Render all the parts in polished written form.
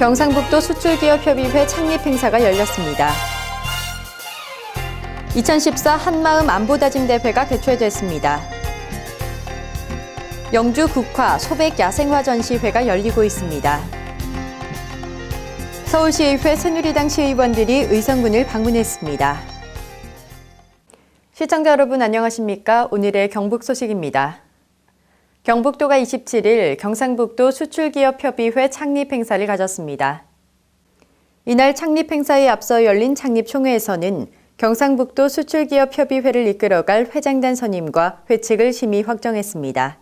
경상북도 수출기업협의회 창립 행사가 열렸습니다. 2014 한마음 안보다짐대회가 개최됐습니다. 영주 국화 소백 야생화 전시회가 열리고 있습니다. 서울시의회 새누리당 시의원들이 의성군을 방문했습니다. 시청자 여러분 안녕하십니까? 오늘의 경북 소식입니다. 경북도가 27일 경상북도 수출기업협의회 창립 행사를 가졌습니다. 이날 창립 행사에 앞서 열린 창립총회에서는 경상북도 수출기업협의회를 이끌어갈 회장단 선임과 회칙을 심의 확정했습니다.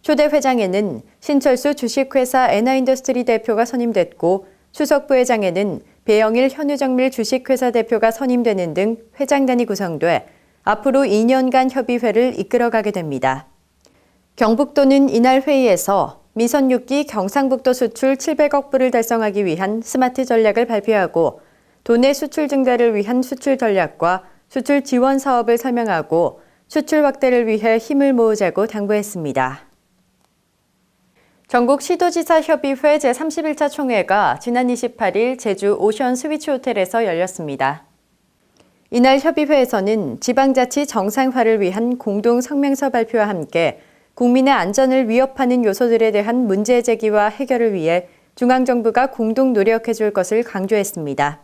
초대 회장에는 신철수 주식회사 엔하인더스트리 대표가 선임됐고 수석부회장에는 배영일 현우정밀 주식회사 대표가 선임되는 등 회장단이 구성돼 앞으로 2년간 협의회를 이끌어가게 됩니다. 경북도는 이날 회의에서 미선 6기 경상북도 수출 700억 불을 달성하기 위한 스마트 전략을 발표하고 도내 수출 증대를 위한 수출 전략과 수출 지원 사업을 설명하고 수출 확대를 위해 힘을 모으자고 당부했습니다. 전국 시도지사협의회 제31차 총회가 지난 28일 제주 오션 스위치 호텔에서 열렸습니다. 이날 협의회에서는 지방자치 정상화를 위한 공동 성명서 발표와 함께 국민의 안전을 위협하는 요소들에 대한 문제 제기와 해결을 위해 중앙정부가 공동 노력해 줄 것을 강조했습니다.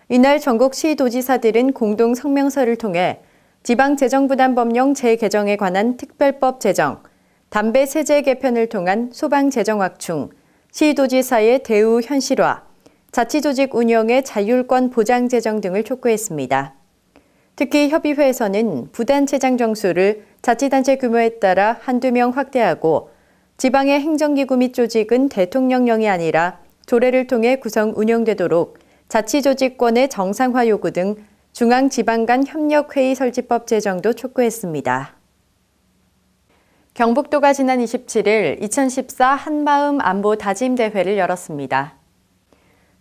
이날 전국 시도지사들은 공동 성명서를 통해 지방재정부담법령 재개정에 관한 특별법 제정, 담배 세제 개편을 통한 소방 재정 확충, 시도지사의 대우 현실화, 자치조직 운영의 자율권 보장 제정 등을 촉구했습니다. 특히 협의회에서는 부단체장 정수를 자치단체 규모에 따라 한두 명 확대하고 지방의 행정기구 및 조직은 대통령령이 아니라 조례를 통해 구성 운영되도록 자치조직권의 정상화 요구 등 중앙지방 간 협력회의 설치법 제정도 촉구했습니다. 경북도가 지난 27일 2014 한마음 안보다짐대회를 열었습니다.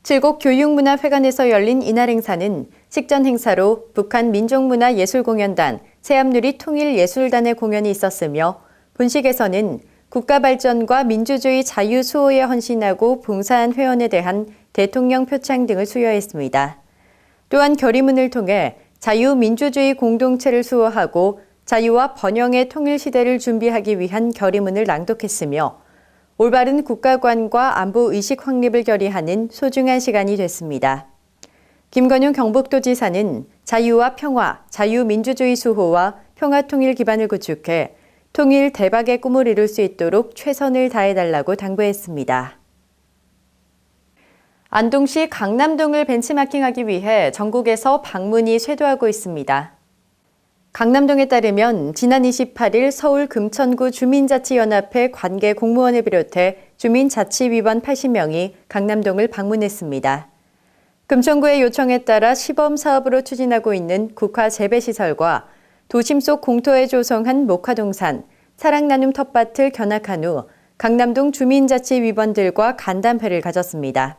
칠곡교육문화회관에서 열린 이날 행사는 식전 행사로 북한 민족문화예술공연단 새암누리 통일예술단의 공연이 있었으며 본식에서는 국가 발전과 민주주의 자유 수호에 헌신하고 봉사한 회원에 대한 대통령 표창 등을 수여했습니다. 또한 결의문을 통해 자유민주주의 공동체를 수호하고 자유와 번영의 통일시대를 준비하기 위한 결의문을 낭독했으며 올바른 국가관과 안보의식 확립을 결의하는 소중한 시간이 됐습니다. 김건용 경북도지사는 자유와 평화, 자유민주주의 수호와 평화통일 기반을 구축해 통일 대박의 꿈을 이룰 수 있도록 최선을 다해달라고 당부했습니다. 안동시 강남동을 벤치마킹하기 위해 전국에서 방문이 쇄도하고 있습니다. 강남동에 따르면 지난 28일 서울 금천구 주민자치연합회 관계 공무원을 비롯해 주민자치위원 80명이 강남동을 방문했습니다. 금천구의 요청에 따라 시범사업으로 추진하고 있는 국화 재배시설과 도심 속 공터에 조성한 목화동산, 사랑나눔 텃밭을 견학한 후 강남동 주민자치위원들과 간담회를 가졌습니다.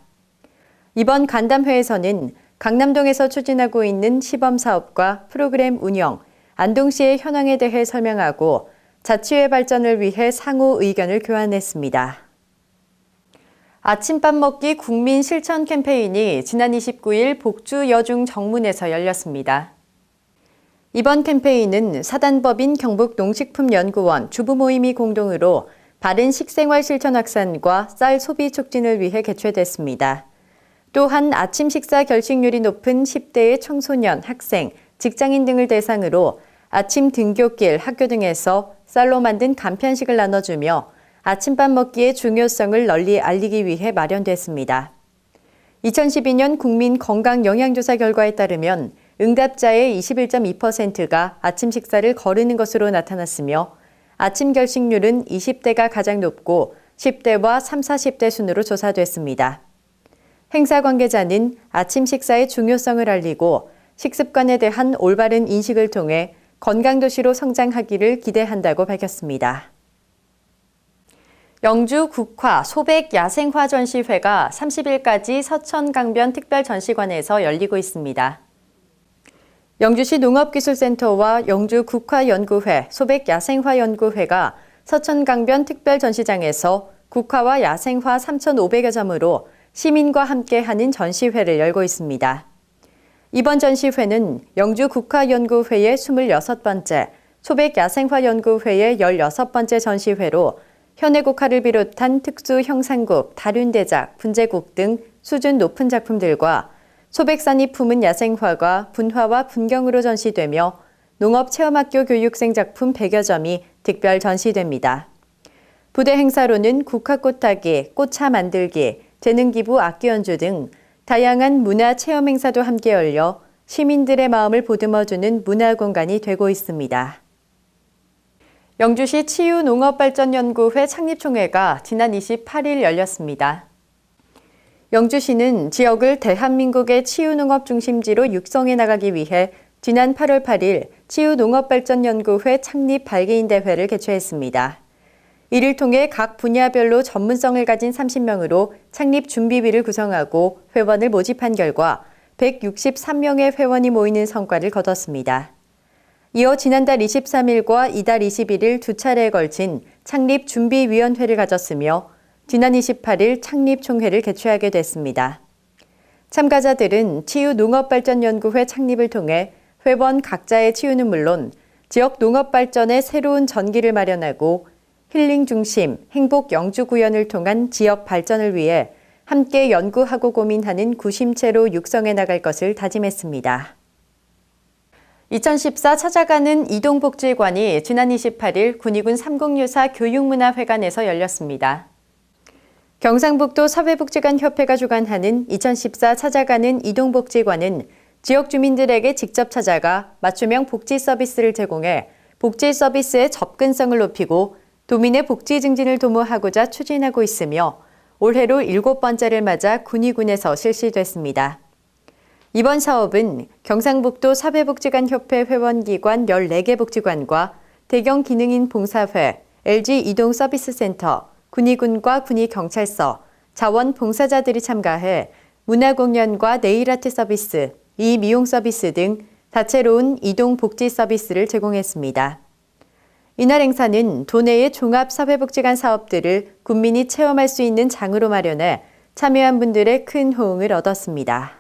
이번 간담회에서는 강남동에서 추진하고 있는 시범사업과 프로그램 운영, 안동시의 현황에 대해 설명하고 자치회 발전을 위해 상호 의견을 교환했습니다. 아침밥 먹기 국민 실천 캠페인이 지난 29일 복주 여중 정문에서 열렸습니다. 이번 캠페인은 사단법인 경북농식품연구원 주부모임이 공동으로 바른 식생활 실천 확산과 쌀 소비 촉진을 위해 개최됐습니다. 또한 아침 식사 결식률이 높은 10대의 청소년, 학생, 직장인 등을 대상으로 아침 등굣길, 학교 등에서 쌀로 만든 간편식을 나눠주며 아침밥 먹기의 중요성을 널리 알리기 위해 마련됐습니다. 2012년 국민 건강영양조사 결과에 따르면 응답자의 21.2%가 아침 식사를 거르는 것으로 나타났으며 아침 결식률은 20대가 가장 높고 10대와 30, 40대 순으로 조사됐습니다. 행사 관계자는 아침 식사의 중요성을 알리고 식습관에 대한 올바른 인식을 통해 건강도시로 성장하기를 기대한다고 밝혔습니다. 영주 국화 소백 야생화 전시회가 30일까지 서천강변 특별전시관에서 열리고 있습니다. 영주시 농업기술센터와 영주 국화연구회, 소백야생화연구회가 서천강변 특별전시장에서 국화와 야생화 3,500여 점으로 시민과 함께하는 전시회를 열고 있습니다. 이번 전시회는 영주국화연구회의 26번째, 소백야생화연구회의 16번째 전시회로 현해국화를 비롯한 특수 형상국, 다륜대작, 분재국 등 수준 높은 작품들과 소백산이 품은 야생화가 분화와 분경으로 전시되며 농업체험학교 교육생 작품 100여 점이 특별 전시됩니다. 부대 행사로는 국화꽃 타기, 꽃차 만들기, 재능기부 악기 연주 등 다양한 문화 체험 행사도 함께 열려 시민들의 마음을 보듬어주는 문화 공간이 되고 있습니다. 영주시 치유농업발전연구회 창립총회가 지난 28일 열렸습니다. 영주시는 지역을 대한민국의 치유농업 중심지로 육성해 나가기 위해 지난 8월 8일 치유농업발전연구회 창립 발기인대회를 개최했습니다. 이를 통해 각 분야별로 전문성을 가진 30명으로 창립 준비위를 구성하고 회원을 모집한 결과 163명의 회원이 모이는 성과를 거뒀습니다. 이어 지난달 23일과 이달 21일 두 차례에 걸친 창립준비위원회를 가졌으며 지난 28일 창립총회를 개최하게 됐습니다. 참가자들은 치유농업발전연구회 창립을 통해 회원 각자의 치유는 물론 지역 농업발전에 새로운 전기를 마련하고 힐링 중심, 행복 영주 구현을 통한 지역 발전을 위해 함께 연구하고 고민하는 구심체로 육성해 나갈 것을 다짐했습니다. 2014 찾아가는 이동복지관이 지난 28일 군위군 3064 교육문화회관에서 열렸습니다. 경상북도 사회복지관협회가 주관하는 2014 찾아가는 이동복지관은 지역 주민들에게 직접 찾아가 맞춤형 복지 서비스를 제공해 복지 서비스의 접근성을 높이고 도민의 복지 증진을 도모하고자 추진하고 있으며 올해로 7번째를 맞아 군위군에서 실시됐습니다. 이번 사업은 경상북도 사회복지관협회 회원기관 14개 복지관과 대경 기능인 봉사회, LG 이동서비스센터, 군위군과 군위경찰서, 자원 봉사자들이 참가해 문화공연과 네일아트 서비스, 미용 서비스 등 다채로운 이동 복지 서비스를 제공했습니다. 이날 행사는 도내의 종합사회복지관 사업들을 군민이 체험할 수 있는 장으로 마련해 참여한 분들의 큰 호응을 얻었습니다.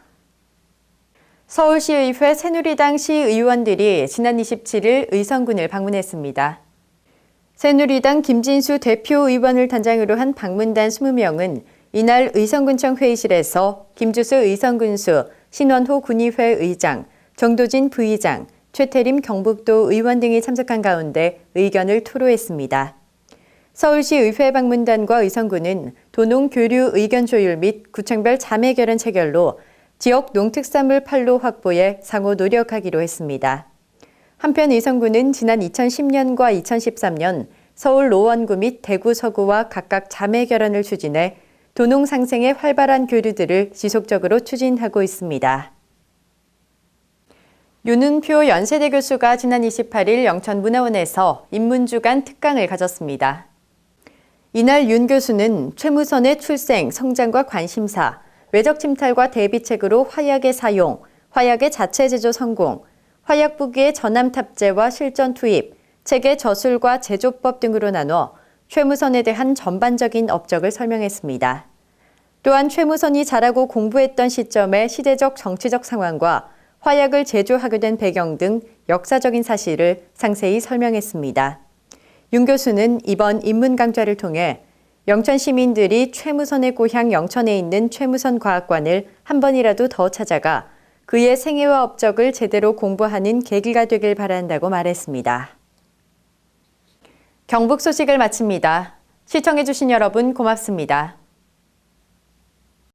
서울시의회 새누리당 시의원들이 지난 27일 의성군을 방문했습니다. 새누리당 김진수 대표 의원을 단장으로 한 방문단 20명은 이날 의성군청 회의실에서 김주수 의성군수, 신원호 군의회 의장, 정도진 부의장, 최태림 경북도 의원 등이 참석한 가운데 의견을 토로했습니다. 서울시 의회 방문단과 의성군은 도농 교류 의견 조율 및 구청별 자매 결연 체결로 지역 농특산물 판로 확보에 상호 노력하기로 했습니다. 한편 의성군은 지난 2010년과 2013년 서울 노원구 및 대구 서구와 각각 자매 결연을 추진해 도농 상생의 활발한 교류들을 지속적으로 추진하고 있습니다. 윤은표 연세대 교수가 지난 28일 영천문화원에서 인문주간 특강을 가졌습니다. 이날 윤 교수는 최무선의 출생, 성장과 관심사, 외적 침탈과 대비책으로 화약의 사용, 화약의 자체 제조 성공, 화약 부기의 전함 탑재와 실전 투입, 체계 저술과 제조법 등으로 나눠 최무선에 대한 전반적인 업적을 설명했습니다. 또한 최무선이 자라고 공부했던 시점의 시대적 정치적 상황과 화약을 제조하게 된 배경 등 역사적인 사실을 상세히 설명했습니다. 윤 교수는 이번 인문 강좌를 통해 영천 시민들이 최무선의 고향 영천에 있는 최무선 과학관을 한 번이라도 더 찾아가 그의 생애와 업적을 제대로 공부하는 계기가 되길 바란다고 말했습니다. 경북 소식을 마칩니다. 시청해주신 여러분 고맙습니다.